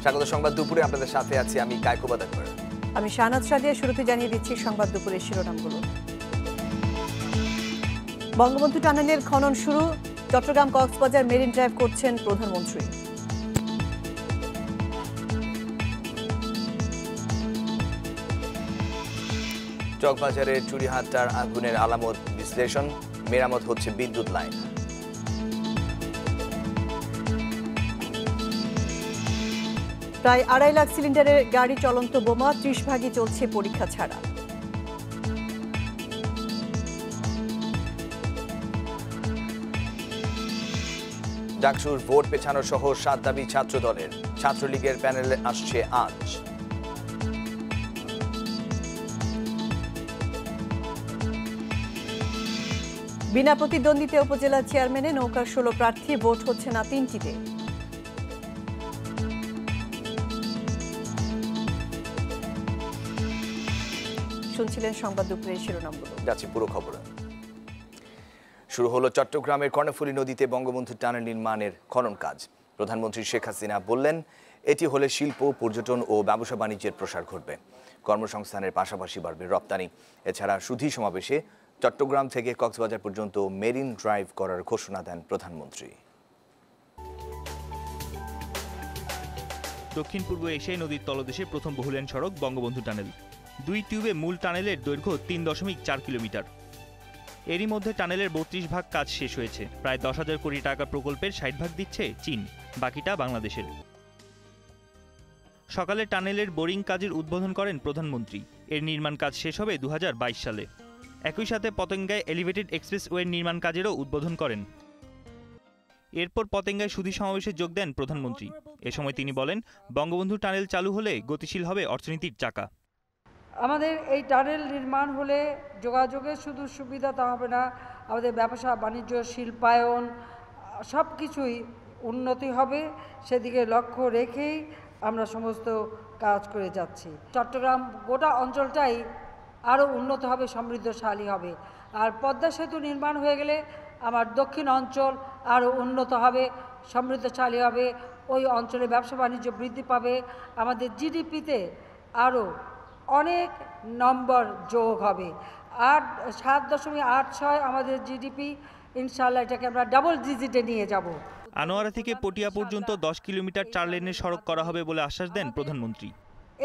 স্বাগত সংবাদ দুপুরে আপনাদের সাথে আছি আমি কায়কোবাদ আকবর। আমি শাহনাজ সাদিয়া। শুরুতে জানিয়ে দিচ্ছি সংবাদ দুপুরের শিরোনামগুলো। বঙ্গবন্ধু টানেলের খনন শুরু, চট্টগ্রাম কক্সবাজার মেরিন ড্রাইভ করছেন প্রধানমন্ত্রী। চকবাজারের চুরিহাট্টার আগুনের আলামত বিশ্লেষণ, মেরামত হচ্ছে বিদ্যুৎ লাইন। প্রায় 2.5 লাখ সিলিন্ডারের গাড়ি চলন্ত বোমা, 30 ভাগই চলছে পরীক্ষা ছাড়া। ডাকসুর ভোট পেছানো সহ 7 দাবি ছাত্র দলের, ছাত্রলীগের প্যানেলে আসছে আজ। বিনা প্রতিদ্বন্দ্বিতা উপজেলা চেয়ারম্যানে নৌকার 16 প্রার্থী, ভোট হচ্ছে না 3টিতে। শুনছিলেন সংবাদ দুপুরের শিরোনামগুলো। যাচ্ছি পুরো খবরে। শুরু হলো চট্টগ্রামের কর্ণফুলী নদীতে বঙ্গবন্ধু টানেল নির্মাণের খনন কাজ। প্রধানমন্ত্রী শেখ হাসিনা বললেন, এটি হলে শিল্প, পর্যটন ও ব্যবসা বাণিজ্যের প্রসার ঘটবে, কর্মসংস্থানের পাশাপাশি বাড়বে রপ্তানি। এছাড়া সুধী সমাবেশে চট্টগ্রাম থেকে কক্সবাজার পর্যন্ত মেরিন ড্রাইভ করার ঘোষণা দেন প্রধানমন্ত্রী। দক্ষিণ পূর্ব এশিয়ায় নদীর তলদেশে প্রথম বহুলেন সড়ক বঙ্গবন্ধু টানেল। 2 টিউবে মূল টানেলের দৈর্ঘ্য 3.4 কিলোমিটার। এরই মধ্যে টানেলের 32 ভাগ কাজ শেষ হয়েছে। প্রায় 10,000 কোটি টাকা প্রকল্পের 60 ভাগ দিচ্ছে চীন, বাকিটা বাংলাদেশের। সকালে টানেলের বোরিং কাজের উদ্বোধন করেন প্রধানমন্ত্রী। এর নির্মাণ কাজ শেষ হবে 2022 সালে। একই সাথে পতেঙ্গায় এলিভেটেড এক্সপ্রেসওয়ের নির্মাণ কাজেরও উদ্বোধন করেন। এরপর পতেঙ্গায় সুধী সমাবেশে যোগ দেন প্রধানমন্ত্রী। এ সময় তিনি বলেন, বঙ্গবন্ধু টানেল চালু হলে গতিশীল হবে অর্থনীতির চাকা। আমাদের এই টানেল নির্মাণ হলে যোগাযোগের শুধু সুবিধা তা হবে না, আমাদের ব্যবসা বাণিজ্য, শিল্পায়ন সব কিছুই উন্নতি হবে। সেদিকে লক্ষ্য রেখেই আমরা সমস্ত কাজ করে যাচ্ছি। চট্টগ্রাম গোটা অঞ্চলটাই আরও উন্নত হবে, সমৃদ্ধশালী হবে। আর পদ্মা সেতু নির্মাণ হয়ে গেলে আমার দক্ষিণ অঞ্চল আরও উন্নত হবে, সমৃদ্ধশালী হবে। ওই অঞ্চলে ব্যবসা বাণিজ্য বৃদ্ধি পাবে, আমাদের জিডিপিতে আরও অনেক নম্বর যোগ হবে। 7.86 আমাদের জিডিপি, ইনশাআল্লাহ এটাকে আমরা ডাবল ডিজিটে নিয়ে যাব। আনোয়ারা থেকে পটিয়া পর্যন্ত 10 কিলোমিটার 4 লেনের সড়ক করা হবে বলে আশ্বাস দেন প্রধানমন্ত্রী।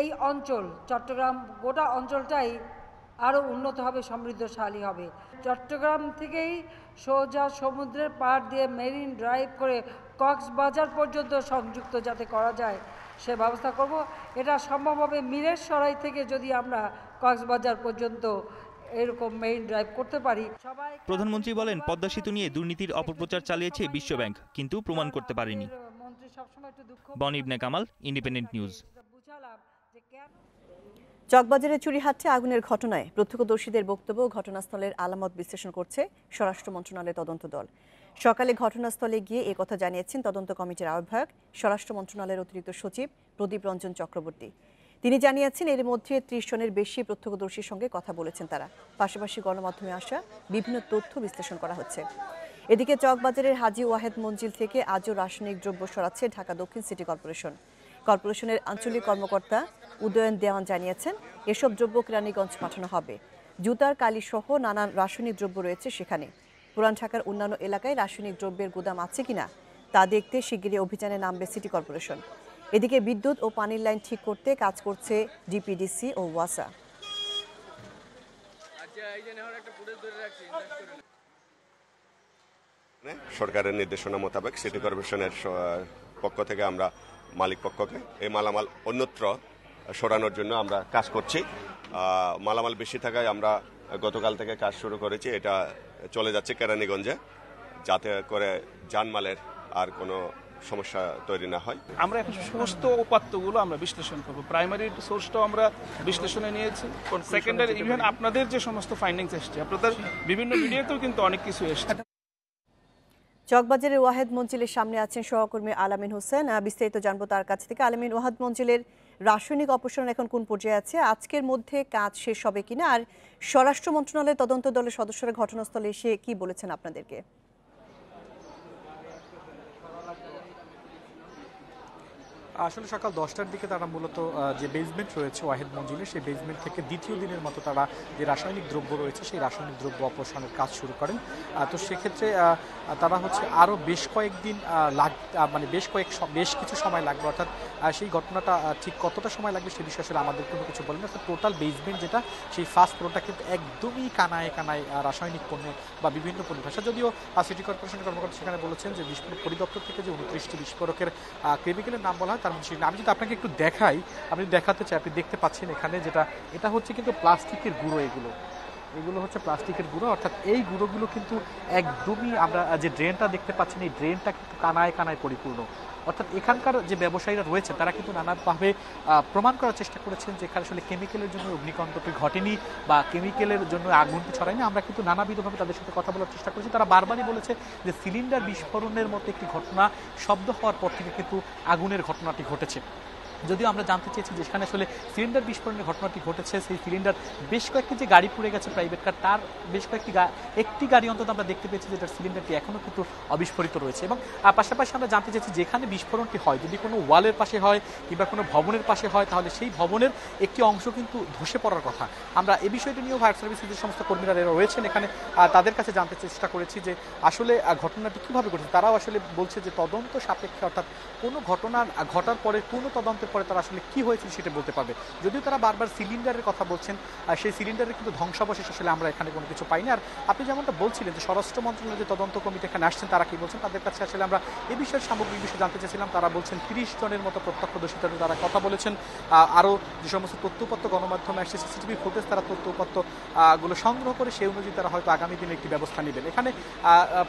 এই অঞ্চল চট্টগ্রাম গোটা অঞ্চলটাই আরও উন্নত হবে, সমৃদ্ধশালী হবে। চট্টগ্রাম থেকেই সোজা সমুদ্রের পাড় দিয়ে মেরিন ড্রাইভ করে কক্সবাজার পর্যন্ত সংযুক্ত যাতে করা যায় সে ব্যবস্থা করব। এটা সম্ভব হবে মিরেরসরাই থেকে যদি আমরা কক্সবাজার পর্যন্ত এরকম মেরিন ড্রাইভ করতে পারি। প্রধানমন্ত্রী বলেন, পদ্মা সেতু নিয়ে দুর্নীতির অপপ্রচার চালিয়েছে বিশ্বব্যাংক, কিন্তু প্রমাণ করতে পারেনি। বন ইবনে কামাল, ইন্ডিপেন্ডেন্ট নিউজ। চকবাজারের চুরিহাটে আগুনের ঘটনায় প্রত্যক্ষদর্শীদের বক্তব্য, ঘটনাস্থলের আলামত বিশ্লেষণ করছে স্বরাষ্ট্র মন্ত্রণালয়ের তদন্ত দল। সকালে ঘটনাস্থলে গিয়ে একথা জানিয়েছেন তদন্ত কমিটির আহ্বায়ক, স্বরাষ্ট্র মন্ত্রণালয়ের অতিরিক্ত সচিব প্রদীপ রঞ্জন চক্রবর্তী। তিনি জানিয়েছেন, এর মধ্যে 30 জনের বেশি প্রত্যক্ষদর্শীর সঙ্গে কথা বলেছেন তারা। পাশাপাশি গণমাধ্যমে আসা বিভিন্ন তথ্য বিশ্লেষণ করা হচ্ছে। এদিকে চকবাজারের হাজী ওয়াহেদ মঞ্জিল থেকে আজও রাসায়নিক দ্রব্য সরাচ্ছে ঢাকা দক্ষিণ সিটি কর্পোরেশন। কর্পোরেশনের আঞ্চলিক কর্মকর্তা উদয়ন দেওয়ান জানিয়েছেন, এসব দ্রব্য কেরানীগঞ্জ পাঠানো হবে। জুতার কালি সহ নানান রাসায়নিক দ্রব্য রয়েছে সেখানে। পুরান ঢাকার অন্যান্য এলাকায় রাসায়নিক দ্রব্যের গুদাম আছে কিনা তা দেখতে শিগগিরই অভিযানে নামবে সিটি কর্পোরেশন। এদিকে বিদ্যুৎ ও পানির লাইন ঠিক করতে কাজ করছে ডিপিডিসি ও ওয়াসা। সরকারের নির্দেশনা মোতাবেক সিটি কর্পোরেশনের পক্ষ থেকে আমরা মালিক পক্ষকে এই মালামাল অন্যত্র সরানোর জন্য আমরা কাজ করছি। মালামাল বেশি থাকায় আমরা গতকাল থেকে কাজ শুরু করেছি। এটা চলে যাচ্ছে কেরানীগঞ্জে, যাতে করে জানমালের আর কোনো সমস্যা তৈরি না হয়। আমরা এখন সমস্ত উপাত্তগুলো আমরা বিশ্লেষণ করব। প্রাইমারি সোর্সটাও আমরা বিশ্লেষণে নিয়েছি, সেকেন্ডারি ইভেন আপনাদের যে সমস্ত ফাইন্ডিংস এসছে, আপনাদের বিভিন্ন মিডিয়াতেও কিন্তু অনেক কিছু এসছে। চকবাজারের ওয়াহেদ মঞ্জিলের সামনে আছেন সহকর্মী আলামিন হোসেন, বিস্তারিত জানবো তার কাছ থেকে। আলামিন, ওয়াহেদ মঞ্জিলের রাসায়নিক অপসারণ এখন কোন পর্যায়ে আছে? আজকের মধ্যে কাজ শেষ হবে কিনা? আর স্বরাষ্ট্র মন্ত্রণালয়ের তদন্ত দলের সদস্যরা ঘটনাস্থলে এসে কি বলেছেন আপনাদেরকে? আসলে সকাল 10টার দিকে তারা মূলত যে বেসমেন্ট রয়েছে ওয়াহিদ মঞ্জিলের, সেই বেসমেন্ট থেকে দ্বিতীয় দিনের মতো তারা যে রাসায়নিক দ্রব্য রয়েছে সেই রাসায়নিক দ্রব্য অপসারণের কাজ শুরু করেন। তো সেক্ষেত্রে তারা হচ্ছে আরও বেশ কয়েকদিন মানে বেশ কিছু সময় লাগবে, অর্থাৎ সেই ঘটনাটা ঠিক কতটা সময় লাগবে সে বিষয়ে আসলে আমাদের কোনো কিছু বলেন না। অর্থাৎ টোটাল বেসমেন্ট যেটা, সেই ফার্স্ট ফ্লোরটা কিন্তু একদমই কানায় কানায় রাসায়নিক পণ্য বা বিভিন্ন পণ্য ভাষা। যদিও সিটি কর্পোরেশনের কর্মকর্তা সেখানে বলেছেন যে বিস্ফোরক পরিদপ্তর থেকে যে 29টি বিস্ফোরকের কেমিক্যালের নাম বলা হয় তার মধ্যে আমি যদি আপনাকে একটু দেখাই, আপনি দেখাতে চাই, আপনি দেখতে পাচ্ছেন এখানে যেটা, এটা হচ্ছে কিন্তু প্লাস্টিকের গুঁড়ো, এগুলো হচ্ছে প্লাস্টিকের গুঁড়ো, অর্থাৎ এই গুঁড়োগুলো কিন্তু একদমই আমরা যে ড্রেনটা দেখতে পাচ্ছেন এই ড্রেনটা কিন্তু কানায় কানায় পরিপূর্ণ। অর্থাৎ এখানকার যে ব্যবসায়ীরা রয়েছে তারা কিন্তু নানাভাবে প্রমাণ করার চেষ্টা করেছেন যে এখানে আসলে কেমিক্যালের জন্য অগ্নিকাণ্ডটি ঘটেনি বা কেমিক্যালের জন্য আগুনটি ছড়ায়নি। আমরা কিন্তু নানাবিধভাবে তাদের সাথে কথা বলার চেষ্টা করেছি, তারা বারবারই বলেছে যে সিলিন্ডার বিস্ফোরণের মতো একটি ঘটনা শব্দ হওয়ার পর থেকে কিন্তু আগুনের ঘটনাটি ঘটেছে। যদিও আমরা জানতে চেয়েছি যেখানে আসলে সিলিন্ডার বিস্ফোরণের ঘটনাটি ঘটেছে সেই সিলিন্ডার বেশ কয়েকটি যে গাড়ি পুড়ে গেছে প্রাইভেট কার, তার বেশ একটি গাড়ি অন্তত আমরা দেখতে পেয়েছি যেটার সিলিন্ডারটি এখনও কিন্তু অবিস্ফোরিত রয়েছে। এবং পাশাপাশি আমরা জানতে চেয়েছি যেখানে বিস্ফোরণটি হয় যদি কোনো ওয়ালের পাশে হয় কিংবা কোনো ভবনের পাশে হয় তাহলে সেই ভবনের একটি অংশ কিন্তু ধসে পড়ার কথা। আমরা এই বিষয়টি নিয়েও ফায়ার সার্ভিসের যে সমস্ত কর্মীরা রয়েছেন এখানে তাদের কাছে জানতে চেষ্টা করেছি যে আসলে ঘটনাটি কীভাবে ঘটেছে। তারাও আসলে বলছে যে তদন্ত সাপেক্ষে, অর্থাৎ কোনো ঘটনা ঘটার পরে কোনো তদন্তের পরে তারা আসলে কি হয়েছিল সেটা বলতে পারবে। যদিও তারা বারবার সিলিন্ডারের কথা বলছেন, সেই সিলিন্ডারের কিন্তু ধ্বংসাবশেষ আসলে আমরা এখানে কোনো কিছু পাইনি। আর আপনি যেমনটা বলছিলেন যে স্বরাষ্ট্র মন্ত্রণালয়ের যে তদন্ত কমিটি এখানে আসছেন তারা কি বলছেন, তাদের কাছে আসলে আমরা এই বিষয়ের সামগ্রিক বিষয়ে জানতে চেয়েছিলাম। তারা বলছেন 30 জনের মতো প্রত্যক্ষদর্শীদের তারা কথা বলেছেন। আরও যে সমস্ত তথ্যপত্র গণমাধ্যমে আসছে সিসিটিভি ফুটেজ তারা তথ্যপত্র গুলো সংগ্রহ করে সেই অনুযায়ী তারা হয়তো আগামী দিনে একটি ব্যবস্থা নেবেন। এখানে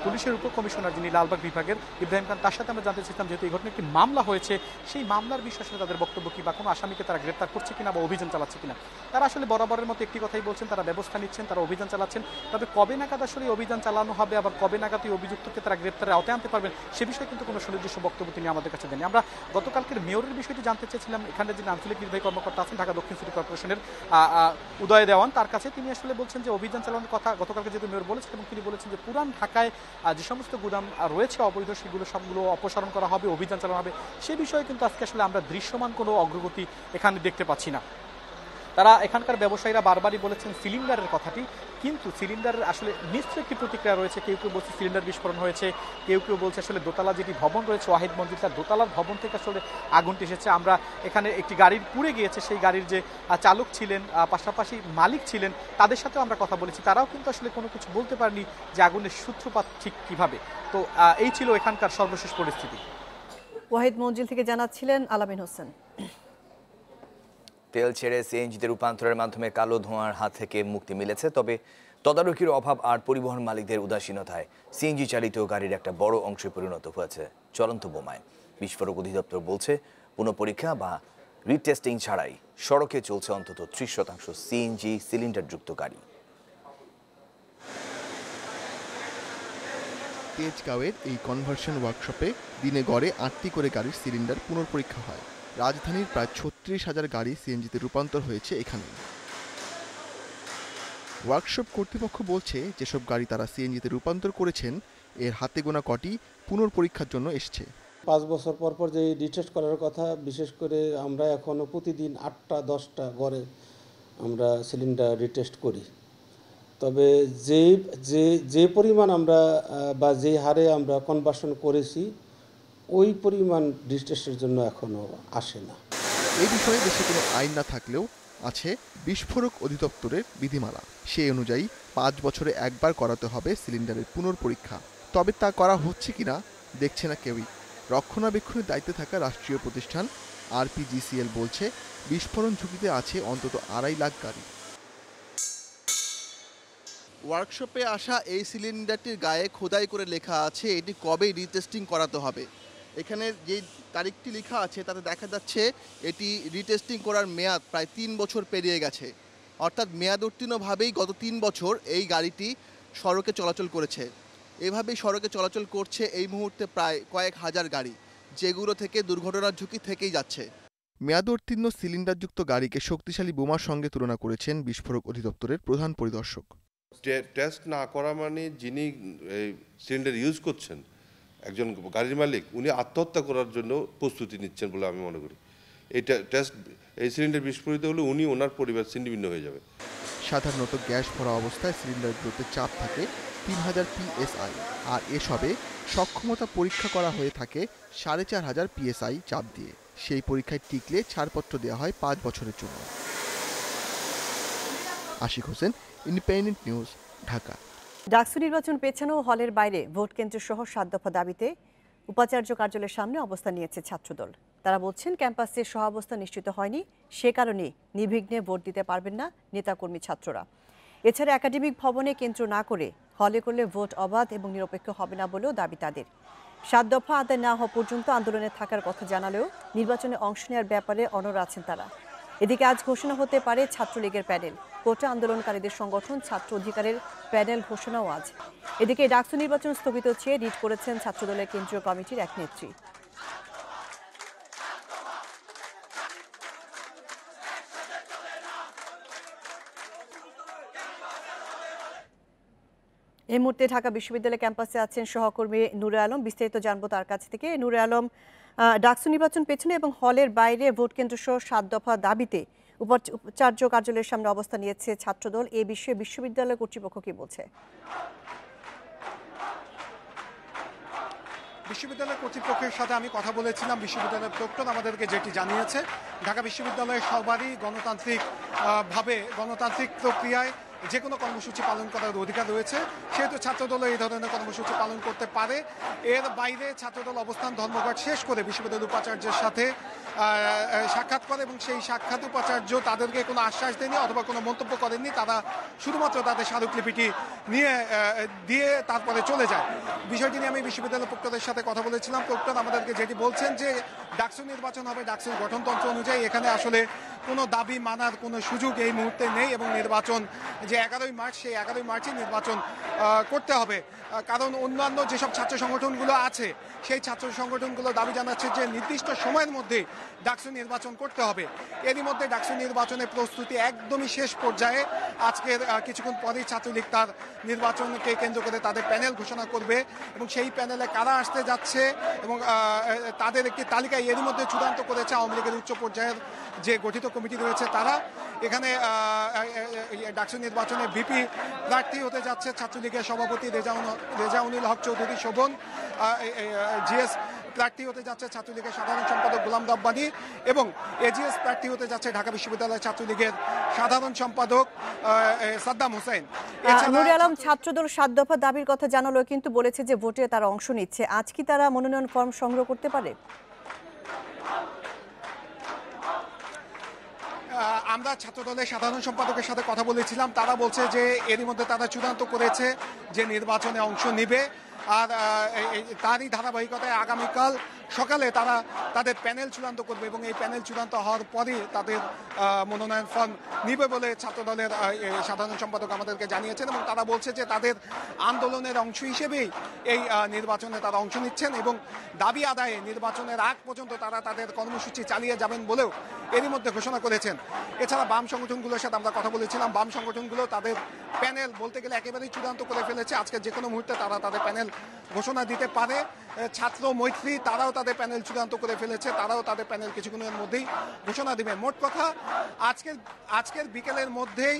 পুলিশের উপকমিশনার যিনি লালবাগ বিভাগের ইব্রাহিম খান, তার সাথে আমরা জানতে চেয়েছিলাম যেহেতু এই ঘটনা একটি মামলা হয়েছে সেই মামলার বিষয়ে আসলে তাদের বক্তব্য কি বা কোনো আসামিকে তারা গ্রেপ্তার করছে কিনা বা অভিযান চালাচ্ছে কিনা। তারা আসলে বরাবরের মতো একটি কথাই বলছেন, তারা ব্যবস্থা নিচ্ছেন, তারা অভিযান চালাচ্ছেন। তবে কবে নাগাদ আসলে অভিযান চালানো হবে আবার কবে নাগাদ এই অভিযুক্তকে তারা গ্রেপ্তারের আওতায় আনতে পারবেন সে বিষয়ে কিন্তু কোনো সুনির্দিষ্ট বক্তব্য তিনি আমাদের কাছে দেননি। আমরা গতকালকের মেয়রের বিষয়টি জানতে চেয়েছিলাম, এখানে যে আঞ্চলিক নির্বাহী কর্মকর্তা আছেন ঢাকা দক্ষিণ সিটি কর্পোরেশনের উদয় দেওয়ান, তার কাছে তিনি আসলে বলছেন যে অভিযান চালানোর কথা গতকালকে যেহেতু মেয়র বলেছেন এবং তিনি বলেছেন যে পুরান ঢাকায় যে সমস্ত গুদাম রয়েছে অবৈধ সেগুলো সবগুলো অপসারণ করা হবে, অভিযান চালানো হবে। সে বিষয়ে কিন্তু আজকে আসলে আমরা দৃশ্যমান কোনো অগ্রগতি এখানে দেখতে পাচ্ছি না। তারা এখানকার ব্যবসায়ীরা বারবারই বলেছেন সিলিন্ডারের কথাটি, কিন্তু সিলিন্ডারের আসলে মিশ্র একটি প্রতিক্রিয়া রয়েছে। কেউ কেউ বলছে সিলিন্ডার বিস্ফোরণ হয়েছে, কেউ কেউ বলছে আসলে দোতলা যেটি ভবন রয়েছে ওয়াহিদ মঞ্জিল তার দোতলার ভবন থেকে আসলে আগুনটি এসেছে। আমরা এখানে একটি গাড়ির পুড়ে গিয়েছে, সেই গাড়ির যে চালক ছিলেন পাশাপাশি মালিক ছিলেন তাদের সাথেও আমরা কথা বলেছি, তারাও কিন্তু আসলে কোনো কিছু বলতে পারেনি যে আগুনের সূত্রপাত ঠিক কিভাবে। তো এই ছিল এখানকার সর্বশেষ পরিস্থিতি। ওয়াহিদ মঞ্জিল থেকে জানাচ্ছিলেন আলামিন হোসেন। তেল ছেড়ে সিএনজিতে রূপান্তরের মাধ্যমে কালো ধোঁয়ার হাত থেকে মুক্তি মিলেছে, তবে তদারকির অভাব আর পরিবহন মালিকদের উদাসীনতায় সিএনজি চালিত গাড়ির একটা বড় অংশে পরিণত হয়েছে চলন্ত বোমায়। বিস্ফোরক অধিদপ্তর বলছে পুনঃপরীক্ষা বা রিটেস্টিং ছাড়াই সড়কে চলছে অন্তত 30% সিএনজি সিলিন্ডারযুক্ত গাড়ি। তেজগাঁওয়ের এই কনভার্সন ওয়ার্কশপে দিনে গড়ে 8টি করে গাড়ির সিলিন্ডার পুনঃপরীক্ষা হয়। রাজধানীর প্রায় 36,000 গাড়ি সিএনজিতে রূপান্তর হয়েছে এখানে। ওয়ার্কশপ কর্তৃপক্ষ বলছে যেসব গাড়ি তারা সিএনজিতে রূপান্তর করেছেন এর হাতে গোনা কটি পুনঃপরীক্ষার জন্য এসছে। 5 বছর পর পর যে রিটেস্ট করার কথা, বিশেষ করে আমরা এখনও প্রতিদিন 8টা-10টা গড়ে আমরা সিলিন্ডার রিটেস্ট করি। তবে যে পরিমাণ আমরা বা যে হারে আমরা কনভার্সন করেছি ওই পরিমাণ রিটেস্টের জন্য এখনও আসে না। এই বিষয়ে দেশে কোনো আইন না থাকলেও আছে বিস্ফোরক অধিদপ্তরের বিধিমালা। সেই অনুযায়ী 5 বছরে একবার করাতে হবে সিলিন্ডারের পুনঃপরীক্ষা। তবে তা করা হচ্ছে কিনা দেখছে না কেউই। রক্ষণাবেক্ষণের দায়িত্বে থাকা রাষ্ট্রীয় প্রতিষ্ঠান আরপিজিসিএল বলছে বিস্ফোরণ ঝুঁকিতে আছে অন্তত 2.5 লাখ গাড়ি। ওয়ার্কশপে আসা এই সিলিন্ডারটির গায়ে খোদাই করে লেখা আছে এটি কবে রিটেস্টিং করাতে হবে। এখানে যে তারিখটি লেখা আছে তাতে দেখা যাচ্ছে এটি রিটেস্টিং করার মেয়াদ প্রায় 3 বছর পেরিয়ে গেছে। অর্থাৎ মেয়াদ উত্তীর্ণভাবেই গত 3 বছর এই গাড়িটি সড়কে চলাচল করেছে। এভাবেই সড়কে চলাচল করছে এই মুহূর্তে প্রায় কয়েক হাজার গাড়ি, যেগুলো থেকে দুর্ঘটনার ঝুঁকি থেকেই যাচ্ছে। মেয়াদ উত্তীর্ণ সিলিন্ডারযুক্ত গাড়িকে শক্তিশালী বোমার সঙ্গে তুলনা করেছেন বিস্ফোরক অধিদপ্তরের প্রধান পরিদর্শক। টেস্ট না করা মানে যিনি সিলিন্ডার ইউজ করছেন একজন গাড়ির মালিক উনি আত্মহত্যা করার জন্য প্রস্তুতি নিচ্ছেন বলে আমি মনে করি। এই সিলিন্ডার বিস্ফোরিত হলে উনি ওনার পরিবার ছিন্নভিন্ন হয়ে যাবে। সাধারণত গ্যাস ভরা অবস্থায় সিলিন্ডারগুলোতে চাপ থাকে 3000 PSI, আর এসবে সক্ষমতা পরীক্ষা করা হয়ে থাকে 4500 PSI চাপ দিয়ে। সেই পরীক্ষায় টিকলে ছাড়পত্র দেওয়া হয় 5 বছরের জন্য। Ashik Hossain, independent news, Dhaka. ডাকসু নির্বাচন পেছানো হলের বাইরে ভোট কেন্দ্র সহ 7 দফা দাবিতে উপাচার্য কার্যালয়ের সামনে অবস্থান নিয়েছে ছাত্রদল। তারা বলছেন ক্যাম্পাসে সহাবস্থান নিশ্চিত হয়নি, সে কারণে নির্বিঘ্নে ভোট দিতে পারবেন না নেতাকর্মী ছাত্ররা। এছাড়া একাডেমিক ভবনে কেন্দ্র না করে হলে করলে ভোট অবাধ এবং নিরপেক্ষ হবে না বলেও দাবি তাদের। 7 দফা আদায় না হওয়া পর্যন্ত আন্দোলনে থাকার কথা জানালেও নির্বাচনে অংশ নেওয়ার ব্যাপারে অনড় আছেন তারা। এদিকে আজ ঘোষণা হতে পারে ছাত্রলীগের প্যানেল। কোটা আন্দোলনকারীদের সংগঠন ছাত্র অধিকারের প্যানেল ঘোষণাও আজ। এদিকে ডাকসু নির্বাচন স্থগিত চেয়ে রিট করেছেন ছাত্রদলের কেন্দ্রীয় কমিটির এক নেত্রী। এই মুহূর্তে ঢাকা বিশ্ববিদ্যালয় ক্যাম্পাসে আছেন সহকর্মী নূরে আলম। বিস্তারিত জানবো তার কাছ থেকে। নূরে আলম, ডাকসু নির্বাচন পেছনে এবং হলের বাইরে ভোট কেন্দ্র সহ 7 দফা দাবিতে উপাচার্য কার্যালয়ের সামনে অবস্থান নিয়েছে ছাত্রদল। এই বিষয়ে বিশ্ববিদ্যালয় কর্তৃপক্ষ কি বলছে? বিশ্ববিদ্যালয় কর্তৃপক্ষের সাথে আমি কথা বলেছিলাম। বিশ্ববিদ্যালয়ের প্রক্টর আমাদেরকে যেটি জানিয়েছে, ঢাকা বিশ্ববিদ্যালয়ের সবারই গণতান্ত্রিক প্রক্রিয়ায় যে কোনো কর্মসূচি পালন করার অধিকার রয়েছে, সেহেতু ছাত্রদল এই ধরনের কর্মসূচি পালন করতে পারে। এর বাইরে ছাত্রদল অবস্থান ধর্মঘট শেষ করে বিশ্ববিদ্যালয়ের উপাচার্যের সাথে সাক্ষাৎ করে এবং সেই সাক্ষাৎ উপাচার্য তাদেরকে কোনো আশ্বাস দেয়নি অথবা কোনো মন্তব্য করেননি। তারা শুধুমাত্র তাদের স্মারকলিপিটি দিয়ে তারপরে চলে যায়। বিষয়টি নিয়ে আমি বিশ্ববিদ্যালয় প্রক্টরের সাথে কথা বলেছিলাম। প্রক্টর আমাদেরকে যেটি বলছেন যে ডাকসু নির্বাচন হবে ডাকসুর গঠনতন্ত্র অনুযায়ী, এখানে আসলে কোনো দাবি মানার কোনো সুযোগ এই মুহূর্তে নেই এবং নির্বাচন যে 11ই মার্চ, সেই 11ই মার্চই নির্বাচন করতে হবে। কারণ অন্যান্য যেসব ছাত্র সংগঠনগুলো আছে সেই ছাত্র সংগঠনগুলো দাবি জানাচ্ছে যে নির্দিষ্ট সময়ের মধ্যে ডাকসু নির্বাচন করতে হবে। এরই মধ্যে ডাকসু নির্বাচনের প্রস্তুতি একদমই শেষ পর্যায়ে। আজকের কিছুক্ষণ পরেই ছাত্রলীগ তার নির্বাচনকে কেন্দ্র করে তাদের প্যানেল ঘোষণা করবে এবং সেই প্যানেলে কারা আসতে যাচ্ছে এবং তাদের একটি তালিকায় এরই মধ্যে চূড়ান্ত করেছে আওয়ামী লীগের উচ্চ পর্যায়ের যে গঠিত কমিটি রয়েছে তারা। এখানে ডাকসু নির্বাচনে ভিপি প্রার্থী হতে যাচ্ছে ছাত্রলীগের সভাপতি রেজাউনুল হক চৌধুরী শোভন, জিএস প্রার্থী হতে যাচ্ছে ছাত্রলীগের সাধারণ সম্পাদক গোলাম রাব্বানী এবং এজিএস প্রার্থী হতে যাচ্ছে ঢাকা বিশ্ববিদ্যালয় ছাত্রলীগের সাধারণ সম্পাদক সাদ্দাম হোসেন। নূরে আলম, ছাত্রদল 7 দফা দাবির কথা জানালো, কিন্তু বলেছে যে ভোটে তারা অংশ নিচ্ছে। আজ কি তারা মনোনয়ন ফর্ম সংগ্রহ করতে পারে? আমরা ছাত্রদলের সাধারণ সম্পাদকের সাথে কথা বলেছিলাম। তারা বলছে যে এরই মধ্যে তারা চূড়ান্ত করেছে যে নির্বাচনে অংশ নেবে। আর তারই ধারাবাহিকতায় আগামীকাল সকালে তারা তাদের প্যানেল চূড়ান্ত করবে এবং এই প্যানেল চূড়ান্ত হওয়ার পরই তাদের মনোনয়ন ফর্ম নিবে বলে ছাত্রদলের সাধারণ সম্পাদক আমাদেরকে জানিয়েছেন এবং তারা বলছে যে তাদের আন্দোলনের অংশ হিসেবেই এই নির্বাচনে তারা অংশ নিচ্ছেন এবং দাবি আদায়ে নির্বাচনের আগ পর্যন্ত তারা তাদের কর্মসূচি চালিয়ে যাবেন বলেও এরই মধ্যে ঘোষণা করেছেন। এছাড়া বাম সংগঠনগুলোর সাথে আমরা কথা বলেছিলাম। বাম সংগঠনগুলো তাদের প্যানেল বলতে গেলে একেবারেই চূড়ান্ত করে ফেলেছে। আজকে যে কোনো মুহূর্তে তারা তাদের প্যানেল ঘোষণা দিতে পারে। ছাত্র মৈত্রী তারাও তাদের প্যানেল চূড়ান্ত করে ফেলেছে, তারাও তাদের প্যানেল কিছুক্ষণের মধ্যেই ঘোষণা দিবে। মোট কথা আজকের বিকেলের মধ্যেই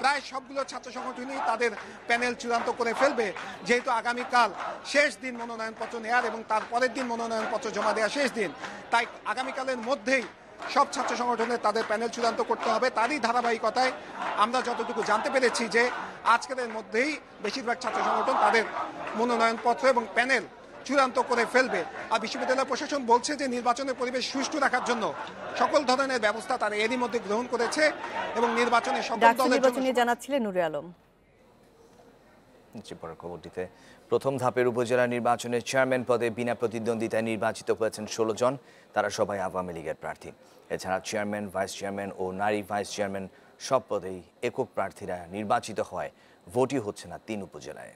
প্রায় সবগুলো ছাত্র সংগঠনই তাদের প্যানেল চূড়ান্ত করে ফেলবে, যেহেতু আগামীকাল শেষ দিন মনোনয়নপত্র নেয়ার এবং তার পরের দিন মনোনয়নপত্র জমা দেওয়া শেষ দিন। তাই আগামীকালের মধ্যেই সব ছাত্র সংগঠনের তাদের প্যানেল চূড়ান্ত করতে হবে। তারই ধারাবাহিকতায় আমরা যতটুকু জানতে পেরেছি যে আজকের মধ্যেই বেশিরভাগ ছাত্র সংগঠন তাদের মনোনয়নপত্র এবং প্যানেল চূড়ান্ত করে ফেলবে। আর বিশ্ববিদ্যালয় প্রশাসন বলছে যে নির্বাচনের পরিবেশ সুষ্ঠু রাখার জন্য সকল ধরনের ব্যবস্থা তারা এরই মধ্যে গ্রহণ করেছে এবং নির্বাচনে সকল দলের জানাচ্ছিলেন নূরে আলম। পরের খবরটিতে প্রথম ধাপের উপজেলা নির্বাচনে চেয়ারম্যান পদে বিনা প্রতিদ্বন্দ্বিতায় নির্বাচিত হয়েছেন 16 জন। তারা সবাই আওয়ামী লীগের প্রার্থী। এছাড়া চেয়ারম্যান, ভাইস চেয়ারম্যান ও নারী ভাইস চেয়ারম্যান সব পদেই একক প্রার্থীরা নির্বাচিত হওয়ায় ভোটই হচ্ছে না 3 উপজেলায়।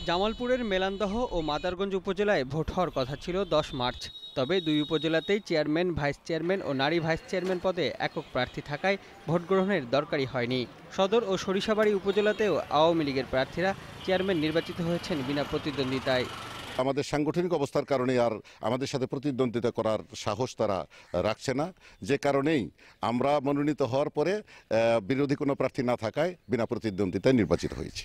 জামালপুরের মেলান্দহ ও মাদারগঞ্জ উপজেলায় ভোট হওয়ার কথা ছিল 10 মার্চ। তবে দুই উপজেলাতেই চেয়ারম্যান, ভাইস চেয়ারম্যান ও নারী ভাইস চেয়ারম্যান পদে একক প্রার্থী থাকায় ভোট গ্রহণের দরকারই হয়নি। সদর ও সরিষাবাড়ী উপজেলাতেও আওয়ামী লীগের প্রার্থীরা চেয়ারম্যান নির্বাচিত হয়েছেন বিনা প্রতিদ্বন্দ্বিতায়। আমাদের সাংগঠনিক অবস্থার কারণে আর আমাদের সাথে প্রতিদ্বন্দ্বিতা করার সাহস তারা রাখছে না, যে কারণেই আমরা মনোনীত হওয়ার পরে বিরোধী কোনো প্রার্থী না থাকায় বিনা প্রতিদ্বন্দ্বিতায় নির্বাচিত হয়েছি।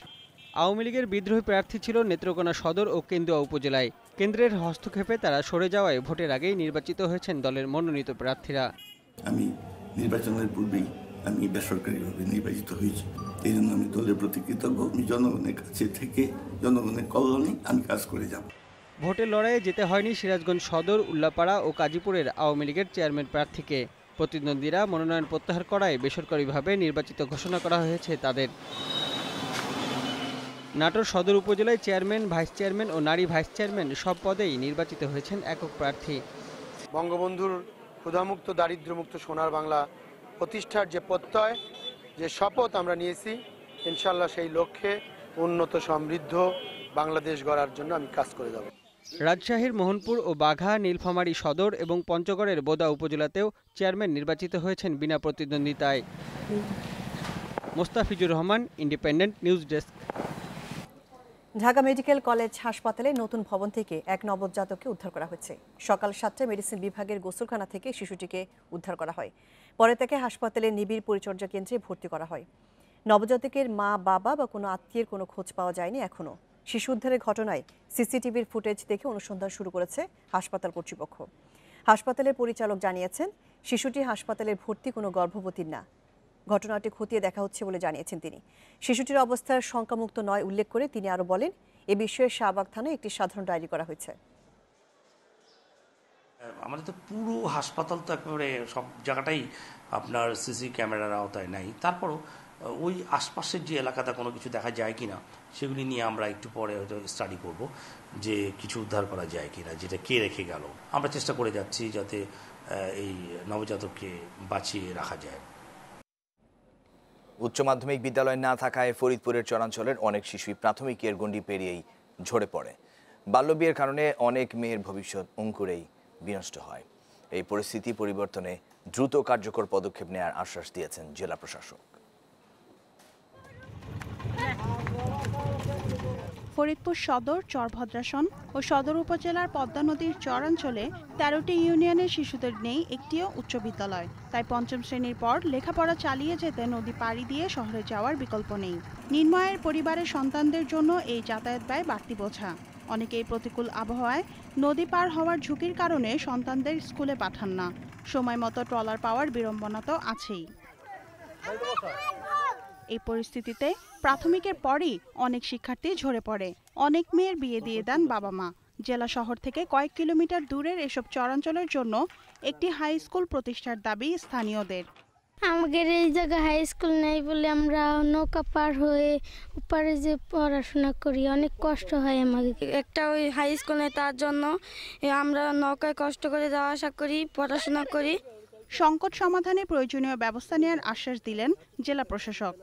আওয়ামী লীগের বিদ্রোহী প্রার্থী ছিল নেত্রকোনা সদর ও কেন্দুয়া উপজেলায়। কেন্দ্রের হস্তক্ষেপে তারা সরে যাওয়ায় ভোটের আগেই নির্বাচিত হয়েছেন দলের মনোনীত প্রার্থীরা। আমি নির্বাচনের পূর্বেই আমি বেসরকারিভাবে নির্বাচিত হয়েছি, এই জন্য আমি দলের প্রতি কৃতজ্ঞ। আমি জনগণের কাছে থেকে জনগণের কল্যাণে আমি কাজ করে যাব। ভোটের লড়াইয়ে যেতে হয়নি সিরাজগঞ্জ সদর, উল্লাপাড়া ও কাজীপুরের আওয়ামী লীগের চেয়ারম্যান প্রার্থীকে। প্রতিদ্বন্দ্বীরা মনোনয়ন প্রত্যাহার করায় বেসরকারিভাবে নির্বাচিত ঘোষণা করা হয়েছে তাদের। নাটোর সদর উপজেলায় চেয়ারম্যান, ভাইস চেয়ারম্যান ও নারী ভাইস চেয়ারম্যান সব পদেই নির্বাচিত হয়েছেন একক প্রার্থী। বঙ্গবন্ধুর ক্ষুধামুক্ত, দারিদ্র্যমুক্ত সোনার বাংলা প্রতিষ্ঠার যে প্রত্যয়, যে শপথ আমরা নিয়েছি, ইনশাল্লাহ সেই লক্ষ্যে উন্নত সমৃদ্ধ বাংলাদেশ গড়ার জন্য আমি কাজ করে যাব। রাজশাহীর মোহনপুর ও বাঘা, নীলফামারী সদর এবং পঞ্চগড়ের বোদা উপজেলাতেও চেয়ারম্যান নির্বাচিত হয়েছেন বিনা প্রতিদ্বন্দ্বিতায়। Mostafizur Rahman, independent news desk. Dhaka medical college হাসপাতালে নতুন ভবন থেকে এক নবজাতককে উদ্ধার করা হয়েছে। সকাল 7টায় মেডিসিন বিভাগের গোসলখানা থেকে শিশুটিকে উদ্ধার করা হয়। পরে তাকে হাসপাতালের নিবিড় পরিচর্যা কেন্দ্রে ভর্তি করা হয়। নবজাতকের মা, বাবা বা কোনো আত্মীয়ের কোনো খোঁজ পাওয়া যায়নি এখনও। শিশু উদ্ধারের ঘটনায় সিসিটিভির ফুটেজ দেখে অনুসন্ধান শুরু করেছে হাসপাতাল কর্তৃপক্ষ। হাসপাতালের পরিচালক জানিয়েছেন, শিশুটি হাসপাতালের ভর্তি কোনো গর্ভবতীর না। ঘটনাটি খতিয়ে দেখা হচ্ছে বলে জানিয়েছেন তিনি। শিশুটির অবস্থার শঙ্কামুক্ত নয় উল্লেখ করে তিনি আরও বলেন, এ বিষয়ে শাহবাগ থানায় একটি সাধারণ ডায়েরি করা হয়েছে। আমাদের তো পুরো হাসপাতাল তো একেবারে সব জায়গাটাই আপনার সিসি ক্যামেরার আওতায় নাই, তারপরও ওই আশপাশের যে এলাকাতে কোনো কিছু দেখা যায় কিনা সেগুলি নিয়ে আমরা একটু পরে হয়তো স্টাডি করব, যে কিছু উদ্ধার করা যায় কিনা, যেটা কে রেখে গেল। আমরা চেষ্টা করে যাচ্ছি যাতে এই নবজাতককে বাঁচিয়ে রাখা যায়। উচ্চ মাধ্যমিক বিদ্যালয় না থাকায় ফরিদপুরের চরাঞ্চলের অনেক শিশুই প্রাথমিকের গণ্ডি পেরিয়েই ঝরে পড়ে। বাল্যবিয়ের কারণে অনেক মেয়ের ভবিষ্যৎ অঙ্কুরেই বিনষ্ট হয়। এই পরিস্থিতি পরিবর্তনে দ্রুত কার্যকর পদক্ষেপ নেওয়ার আশ্বাস দিয়েছেন জেলা প্রশাসক। ফরিদপুর সদর, চরভদ্রাসন ও সদর উপজেলার পদ্মা নদীর চরাঞ্চলে 13টি ইউনিয়নের শিশুদের নেই একটিও উচ্চ বিদ্যালয়। তাই পঞ্চম শ্রেণীর পর লেখাপড়া চালিয়ে যেতে নদী পাড়ি দিয়ে শহরে যাওয়ার বিকল্প নেই। নিম্নআয়ের পরিবারের সন্তানদের জন্য এই যাতায়াত ব্যয় বাড়তি বোঝা। অনেকেই প্রতিকূল আবহাওয়ায় নদী পার হওয়ার ঝুঁকির কারণে সন্তানদের স্কুলে পাঠান না। সময় মতো ট্রলার পাওয়ার বিড়ম্বনা তো আছেই। এই পরিস্থিতিতে প্রাথমিকের পরই অনেক শিক্ষার্থী ঝরে পড়ে। অনেক মেয়ের বিয়ে দিয়ে দেন বাবা মা। জেলা শহর থেকে কয়েক কিলোমিটার দূরের এসব চরাঞ্চলের জন্য একটি হাই স্কুল প্রতিষ্ঠার দাবি স্থানীয়দের। আমাদের এই জায়গায় হাই স্কুল নেই বলে আমরা নৌকা পার হয়ে উপরে যে পড়াশোনা করি, অনেক কষ্ট হয় আমাদের। একটা ওই হাই স্কুল নেই, তার জন্য আমরা নৌকায় কষ্ট করে যাওয়া আসা করি, পড়াশোনা করি। সংকট সমাধানে প্রয়োজনীয় ব্যবস্থা নেওয়ার আশ্বাস দিলেন জেলা প্রশাসক।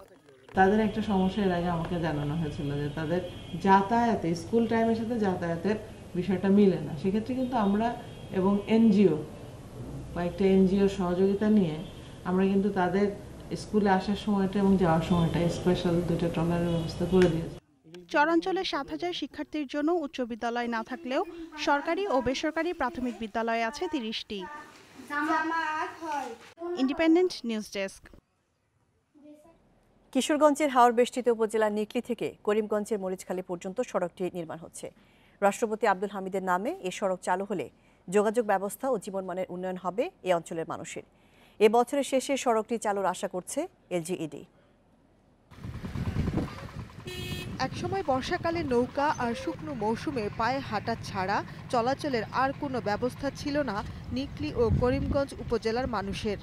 তাদের একটা সমস্যা এর আগে আমাকে জানানো হয়েছিল যে তাদের যাতায়াতে, স্কুল টাইমের সাথে যাতায়াতের বিষয়টা মিলে না। সেক্ষেত্রে কিন্তু আমরা এবং এনজিও, কয়েকটা এনজিও সহযোগিতা নিয়ে আমরা কিন্তু তাদের স্কুলে আসার সময়টা এবং যাওয়ার সময়টা স্পেশাল 2টা ট্রলারের ব্যবস্থা করে দিয়েছি। চরাঞ্চলে 7,000 শিক্ষার্থীর জন্য উচ্চ বিদ্যালয় না থাকলেও সরকারি ও বেসরকারি প্রাথমিক বিদ্যালয় আছে 30টি। Independent news desk. কিশোরগঞ্জের হাওড়বেষ্টিত উপজেলার নিকলি থেকে করিমগঞ্জের মরিচখালী পর্যন্ত সড়কটি নির্মাণ হচ্ছে। রাষ্ট্রপতি আব্দুল হামিদের নামে এ সড়ক চালু হলে যোগাযোগ ব্যবস্থা ও জীবনমানের উন্নয়ন হবে এ অঞ্চলের মানুষের। এ বছরের শেষে সড়কটি চালুর আশা করছে এলজিইডি। একসময় বর্ষাকালে নৌকা আর শুকনো মৌসুমে পায়ে হাঁটা ছাড়া চলাচলের আর কোনো ব্যবস্থা ছিল না নিকলি ও করিমগঞ্জ উপজেলার মানুষের।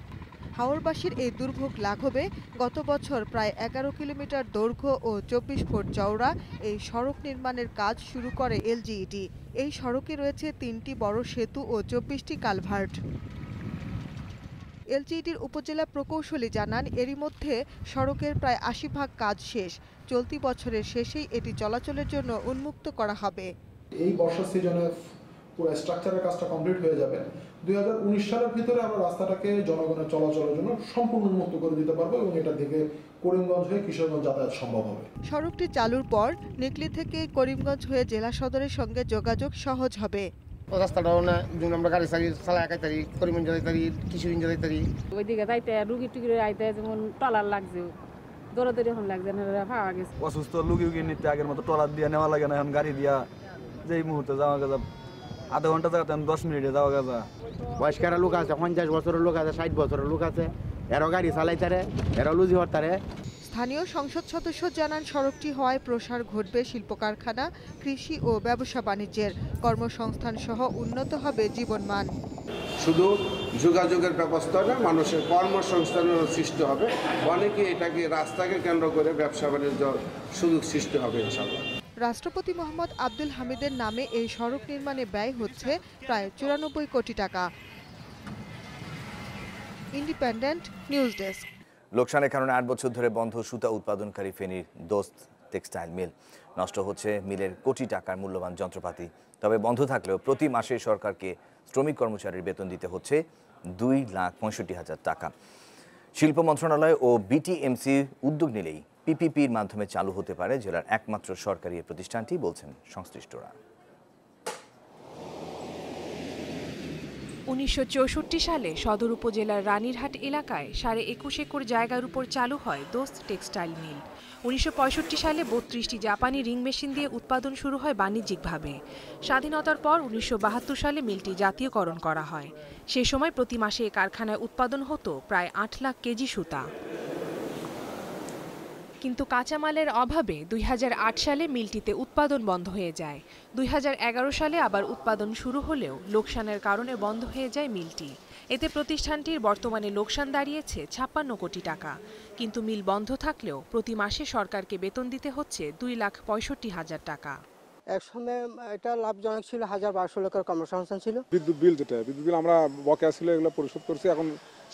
হাওরবাসীর এই দুর্ভোগ লাঘবে গত বছর প্রায় 11 কিলোমিটার দৈর্ঘ্য ও 24 ফুট চওড়া এই সড়ক নির্মাণের কাজ শুরু করে এলজিইডি। এই সড়কে রয়েছে 3টি বড় সেতু ও 24টি কালভার্ট। এলজিইডির উপজেলা প্রকৌশলী জানান, এরই মধ্যে সড়কের প্রায় 80% কাজ শেষ। চলতি বছরের শেষেই এটি চলাচলের জন্য উন্মুক্ত করা হবে। এই বর্ষা সিজনে পুরো স্ট্রাকচারের কাজটা কমপ্লিট হয়ে যাবে। 2019 সালের ভিতরে আমরা রাস্তাটাকে জনগণের চলাচলের জন্য সম্পূর্ণ উন্মুক্ত করে দিতে পারবো এবং এটা থেকে করিমগঞ্জ হয়ে কিশোরগঞ্জ যাতায়াত সম্ভব হবে। সড়কটি চালুর পর নিকলি থেকে করিমগঞ্জ হয়ে জেলা সদরের সঙ্গে যোগাযোগ সহজ হবে। রাস্তাটাও না যেমন আমরা গাড়ি চালাই একাই তারি, করিমগঞ্জ যাই তারি, কিশোরগঞ্জ যাই তারি। ওইদিকে যাইতে রুগী টুগি আইতে যেমন টলার লাগছে, দৌড়াদৌড়ি এখন লাগছে না, পাওয়া গেছে। অসুস্থ রুগী নিতে আগের মতো টলার দিয়ে নেওয়া লাগে না, এখন গাড়ি দিয়া যেই মুহূর্তে যাওয়া গেছে, আধা ঘন্টা যাওয়াতে 10 মিনিটে যাওয়া গেছে। বয়স্কারা লোক আছে, 50 বছরের লোক আছে, 60 বছরের লোক আছে, এরও গাড়ি চালাইতারে, এরও লুজি হরতারে। স্থানীয় সংসদ সদস্য জানান সড়কটি হওয়ায় প্রসার ঘটবে শিল্প কারখানা, কৃষি ও ব্যবসা বাণিজ্যের, কর্মসংস্থান সহ উন্নত হবে জীবনমান। শুধু যোগাযোগের ব্যবস্থা না, মানুষের কর্মসংস্থানের সৃষ্টি হবে, অনেকে এটাকে রাস্তাকে কেন্দ্র করে ব্যবসা বাণিজ্য সুযোগ সৃষ্টি হবে ইনশাআল্লাহ। রাষ্ট্রপতি মোহাম্মদ আব্দুল হামিদের নামে এই সড়ক নির্মাণে ব্যয় হচ্ছে প্রায় 94 কোটি টাকা। Independent news desk. লোকসানের কারণে 8 বছর ধরে বন্ধ সুতা উৎপাদনকারী ফেনীর দোস্ত টেক্সটাইল মিল। নষ্ট হচ্ছে মিলের কোটি টাকার মূল্যবান যন্ত্রপাতি। তবে বন্ধ থাকলেও প্রতি মাসে সরকারকে শ্রমিক কর্মচারীর বেতন দিতে হচ্ছে 2,65,000 টাকা। শিল্প মন্ত্রণালয় ও বিটিএমসি উদ্যোগ নিলেই পিপিপির মাধ্যমে চালু হতে পারে জেলার একমাত্র সরকারি প্রতিষ্ঠানটি, বলছেন সংশ্লিষ্টরা। 1964 সালে সদর উপজেলার রানীরহাট এলাকায় 21.5 একর জায়গার উপর চালু হয় দোস্ত টেক্সটাইল মিল। 1965 সালে 32টি জাপানি রিং মেশিন দিয়ে উৎপাদন শুরু হয় বাণিজ্যিকভাবে। স্বাধীনতার পর 1972 সালে মিলটি জাতীয়করণ করা হয়। সে সময় প্রতি মাসে এই কারখানায় উৎপাদন হতো প্রায় 8 লাখ কেজি সুতা। কিন্তু কাঁচামালের অভাবে 2008 সালে মিলটিতে উৎপাদন বন্ধ হয়ে যায়। 2011 সালে আবার উৎপাদন শুরু হলেও লোকসানের কারণে বন্ধ হয়ে যায় মিলটি। এতে প্রতিষ্ঠানটির বর্তমানে লোকসান দাঁড়িয়েছে 56 কোটি টাকা। কিন্তু মিল বন্ধ থাকলেও প্রতি মাসে সরকারকে বেতন দিতে হচ্ছে 2,65,000 টাকা। একসময় এটা লাভজনক ছিল, 1,200 লোকের কর্মসংস্থান ছিল। বিদ্যুৎ বিল আমরা বকেয়া ছিল, এগুলো পরিশোধ করছি। এখন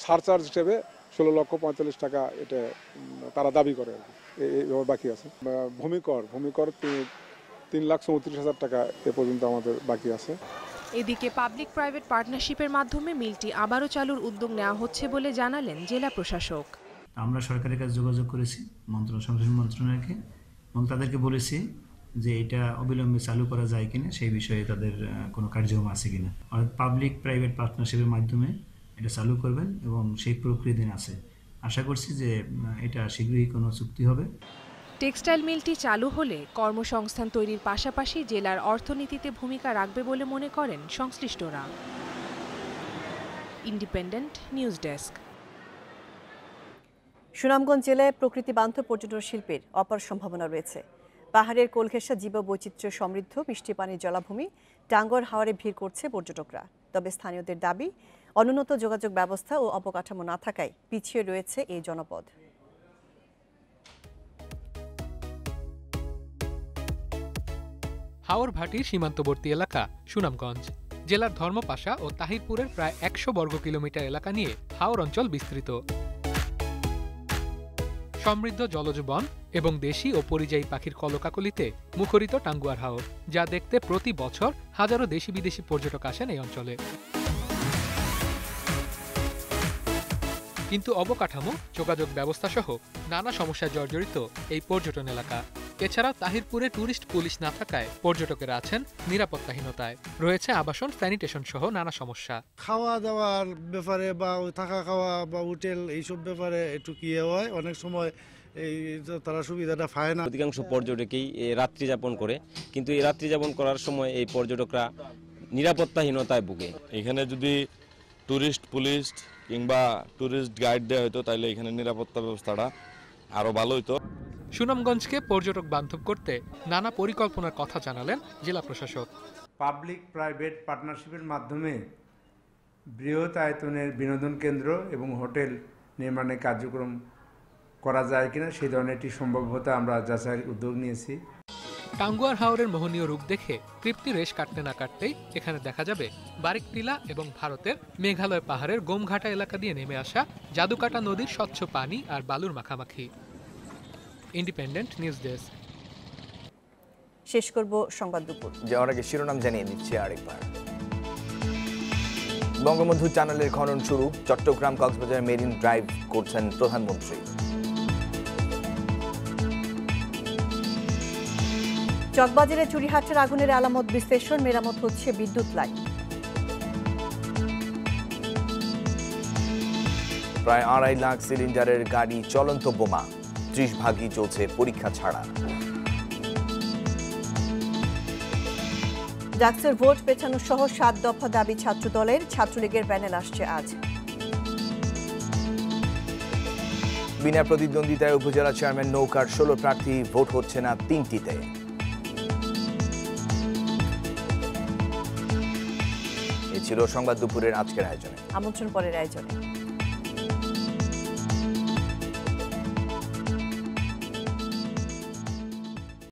সারচার্জ হিসেবে 16,45,00,000 টাকা এটা তারা দাবি করে, এইভাবে বাকি আছে। ভূমিকর 3,34,000 টাকা এ পর্যন্ত আমাদের বাকি আছে। এদিকে পাবলিক প্রাইভেট পার্টনারশিপের মাধ্যমে মিলটি আবারও চালুর উদ্যোগ নেওয়া হচ্ছে বলে জানালেন জেলা প্রশাসক। আমরা সরকারের কাছে যোগাযোগ করেছি সংশ্লিষ্ট মন্ত্রণালয়কে এবং তাদেরকে বলেছি যে এটা অবিলম্বে চালু করা যায় কিনা, সেই বিষয়ে তাদের কোনো কার্যক্রম আছে কিনা। অর্থাৎ পাবলিক প্রাইভেট পার্টনারশিপের মাধ্যমে এটা চালু করবেন এবং সেই প্রক্রিয়াধীন আছে। আশা করছি যে এটা শীঘ্রই কোনো চুক্তি হবে। টেক্সটাইল মিলটি চালু হলে কর্মসংস্থান তৈরির পাশাপাশি জেলার অর্থনীতিতে ভূমিকা রাখবে বলে মনে করেন সংশ্লিষ্টরা। Independent news desk. সুনামগঞ্জ জেলায় প্রকৃতি বান্ধব পর্যটন শিল্পের অপার সম্ভাবনা রয়েছে। পাহাড়ের কোলঘেঁষা জীববৈচিত্র্য সমৃদ্ধ মিষ্টি পানির জলাভূমি টাঙ্গর হাওরে ভিড় করছে পর্যটকরা। তবে স্থানীয়দের দাবি, অনুন্নত যোগাযোগ ব্যবস্থা ও অবকাঠামো না থাকায় পিছিয়ে রয়েছে এই জনপদ। হাওর ভাটির সীমান্তবর্তী এলাকা সুনামগঞ্জ জেলার ধর্মপাশা ও তাহিরপুরের প্রায় 100 বর্গ কিলোমিটার এলাকা নিয়ে হাওর অঞ্চল বিস্তৃত। সমৃদ্ধ জলজ বন এবং দেশি ও পরিযায়ী পাখির কলকাকলিতে মুখরিত টাঙ্গুয়ার হাওর, যা দেখতে প্রতি বছর হাজারো দেশি বিদেশি পর্যটক আসেন এই অঞ্চলে। কিন্তু অবকাঠামো, যোগাযোগ ব্যবস্থা সহ নানা সমস্যায় জর্জরিত এই পর্যটন এলাকা। এছাড়াও তাহিরপুরে টুরিস্ট পুলিশ না থাকায় পর্যটকেরা আছেন নিরাপত্তাহীনতায়। রয়েছে আবাসন, স্যানিটেশন সহ নানা সমস্যা। খাওয়া দাওয়ার ব্যাপারে বা থাকা খাওয়া বা হোটেল এইসব ব্যাপারে একটু কি হয়, অনেক সময় এই তারা সুবিধাটা পায় না। অধিকাংশ পর্যটকেই রাত্রি যাপন করে, কিন্তু এই রাত্রি যাপন করার সময় এই পর্যটকরা নিরাপত্তাহীনতায় ভুগে। এখানে যদি টুরিস্ট পুলিশ কিংবা টুরিস্ট গাইড দেওয়া হতো তাহলে এখানে নিরাপত্তা ব্যবস্থাটা আরো ভালো হতো। সুনামগঞ্জকে পর্যটক বান্ধব করতে নানা পরিকল্পনার কথা জানালেন জেলা প্রশাসক। পাবলিক প্রাইভেট পার্টনারশিপের মাধ্যমে বৃহৎ আয়তনের বিনোদন কেন্দ্র এবং হোটেল নির্মাণের কার্যক্রম করা যায় কিনা সেই ধরনের একটি সম্ভাব্যতা আমরা যাচাইয়ের উদ্যোগ নিয়েছি। টাঙ্গুয়ার হাওরের মোহনীয় রূপ দেখে তৃপ্তি রেশ কাটতে না কাটতেই এখানে দেখা যাবে বারিকটিলা এবং ভারতের মেঘালয় পাহাড়ের গোমঘাটা এলাকা দিয়ে নেমে আসা জাদুকাটা নদীর স্বচ্ছ পানি আর বালুর মাখামাখি। Independent news desk. শেষ করব সংবাদ দুপুর। যাওয়ার আগে শিরোনাম জানিয়ে দিচ্ছি আরেকবার। বঙ্গবন্ধু টানেলের খনন শুরু। চট্টগ্রাম কক্সবাজার মেরিন ড্রাইভ করছেন প্রধানমন্ত্রী। চকবাজারে চুরিহাটের আগুনের আলামত বিশ্লেষণ, মেরামত হচ্ছে বিদ্যুৎ লাইন। প্রায় 2.5 লাখ সিলিন্ডারের গাড়ি চলন্ত বোমা, 30 ভাগই চলছে পরীক্ষা ছাড়া। ডাকসুর ভোট পেছানো সহ 7 দফা দাবি ছাত্রদলের, ছাত্রলীগের প্যানেল আসছে আজ। বিনা প্রতিদ্বন্দ্বিতায় উপজেলা চেয়ারম্যান নৌকার 16 প্রার্থী, ভোট হচ্ছে না 3টিতে। এ ছিল সংবাদ দুপুরের আজকের আয়োজনে। আমন্ত্রণ পরের আয়োজনে।